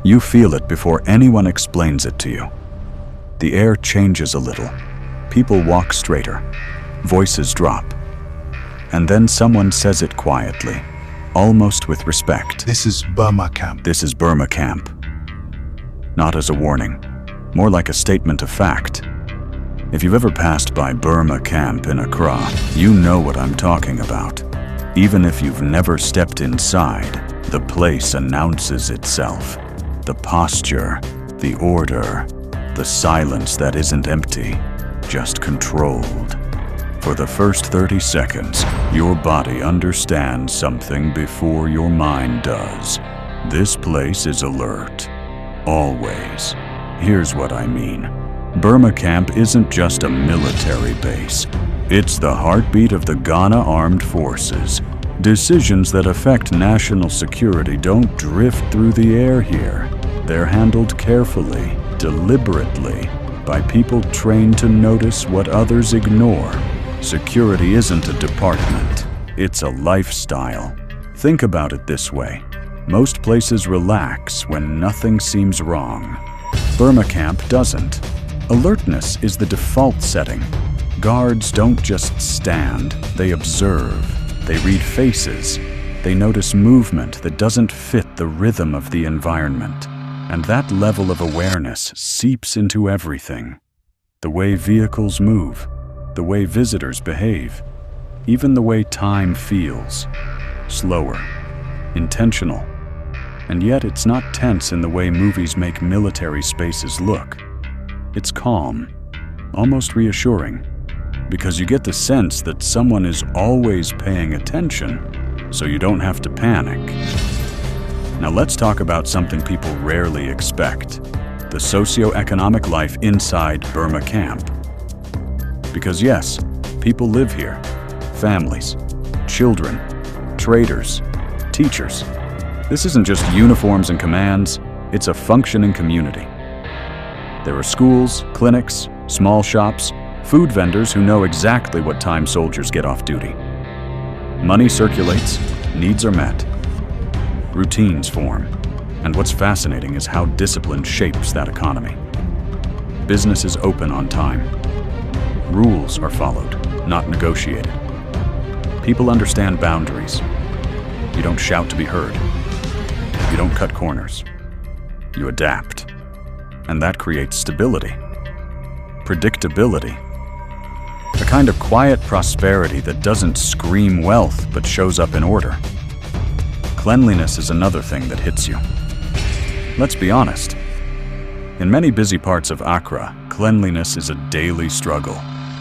You feel it before anyone explains it to you. The air changes a little. People walk straighter. Voices drop. And then someone says it quietly, almost with respect. This is Burma Camp. This is Burma Camp. Not as a warning, more like a statement of fact. If you've ever passed by Burma Camp in Accra, you know what I'm talking about. Even if you've never stepped inside, the place announces itself. The posture, the order, the silence that isn't empty, just controlled. For the first 30 seconds, your body understands something before your mind does. This place is alert. Always. Here's what I mean. Burma Camp isn't just a military base. It's the heartbeat of the Ghana Armed Forces. Decisions that affect national security don't drift through the air here. They're handled carefully, deliberately, by people trained to notice what others ignore. Security isn't a department. It's a lifestyle. Think about it this way. Most places relax when nothing seems wrong. Burma Camp doesn't. Alertness is the default setting. Guards don't just stand, they observe. They read faces. They notice movement that doesn't fit the rhythm of the environment. And that level of awareness seeps into everything. The way vehicles move, the way visitors behave, even the way time feels. Slower, intentional. And yet it's not tense in the way movies make military spaces look. It's calm, almost reassuring, because you get the sense that someone is always paying attention, so you don't have to panic. Now let's talk about something people rarely expect, the socio-economic life inside Burma Camp. Because yes, people live here, families, children, traders, teachers. This isn't just uniforms and commands, it's a functioning community. There are schools, clinics, small shops, food vendors who know exactly what time soldiers get off duty. Money circulates, needs are met, routines form, and what's fascinating is how discipline shapes that economy. Businesses open on time. Rules are followed, not negotiated. People understand boundaries. You don't shout to be heard. You don't cut corners. You adapt. And that creates stability, predictability, a kind of quiet prosperity that doesn't scream wealth but shows up in order. Cleanliness is another thing that hits you. Let's be honest. In many busy parts of Accra, cleanliness is a daily struggle.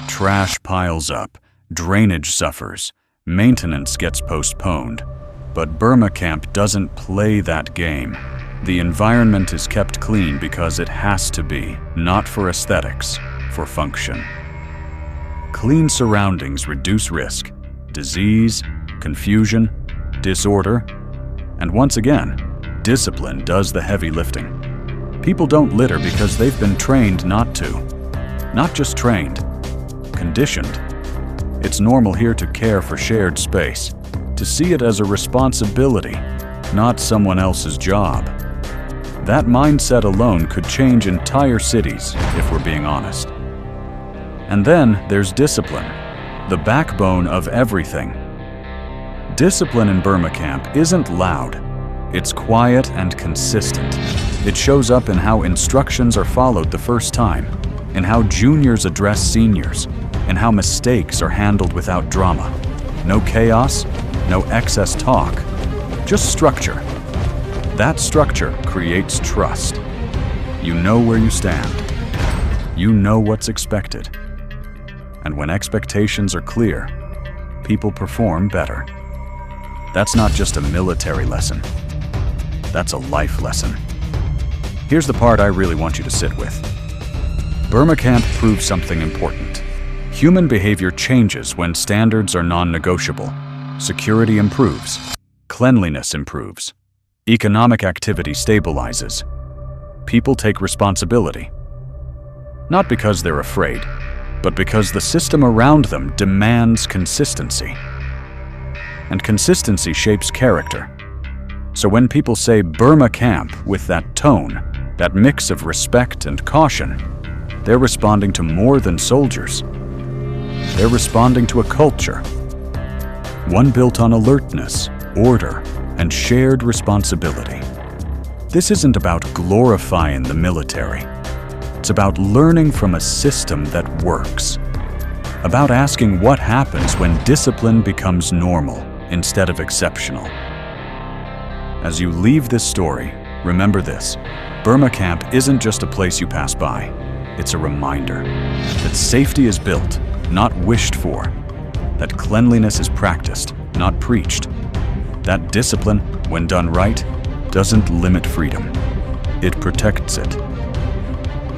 Trash piles up, drainage suffers, maintenance gets postponed. But Burma Camp doesn't play that game. The environment is kept clean because it has to be, not for aesthetics, for function. Clean surroundings reduce risk, disease, confusion, disorder, and once again, discipline does the heavy lifting. People don't litter because they've been trained not to. Not just trained, conditioned. It's normal here to care for shared space, to see it as a responsibility, not someone else's job. That mindset alone could change entire cities, if we're being honest. And then there's discipline, the backbone of everything. Discipline in Burma Camp isn't loud. It's quiet and consistent. It shows up in how instructions are followed the first time, in how juniors address seniors, in how mistakes are handled without drama. No chaos, no excess talk, just structure. That structure creates trust. You know where you stand. You know what's expected. And when expectations are clear, people perform better. That's not just a military lesson. That's a life lesson. Here's the part I really want you to sit with. Burma Camp proves something important. Human behavior changes when standards are non-negotiable. Security improves. Cleanliness improves. Economic activity stabilizes. People take responsibility. Not because they're afraid, but because the system around them demands consistency. And consistency shapes character. So when people say Burma Camp with that tone, that mix of respect and caution, they're responding to more than soldiers. They're responding to a culture, one built on alertness, order, and shared responsibility. This isn't about glorifying the military. It's about learning from a system that works. About asking what happens when discipline becomes normal instead of exceptional. As you leave this story, remember this: Burma Camp isn't just a place you pass by. It's a reminder that safety is built, not wished for. That cleanliness is practiced, not preached. That discipline, when done right, doesn't limit freedom. It protects it.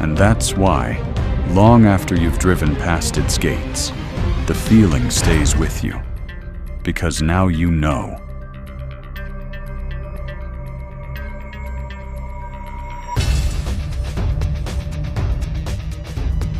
And that's why, long after you've driven past its gates, the feeling stays with you. Because now you know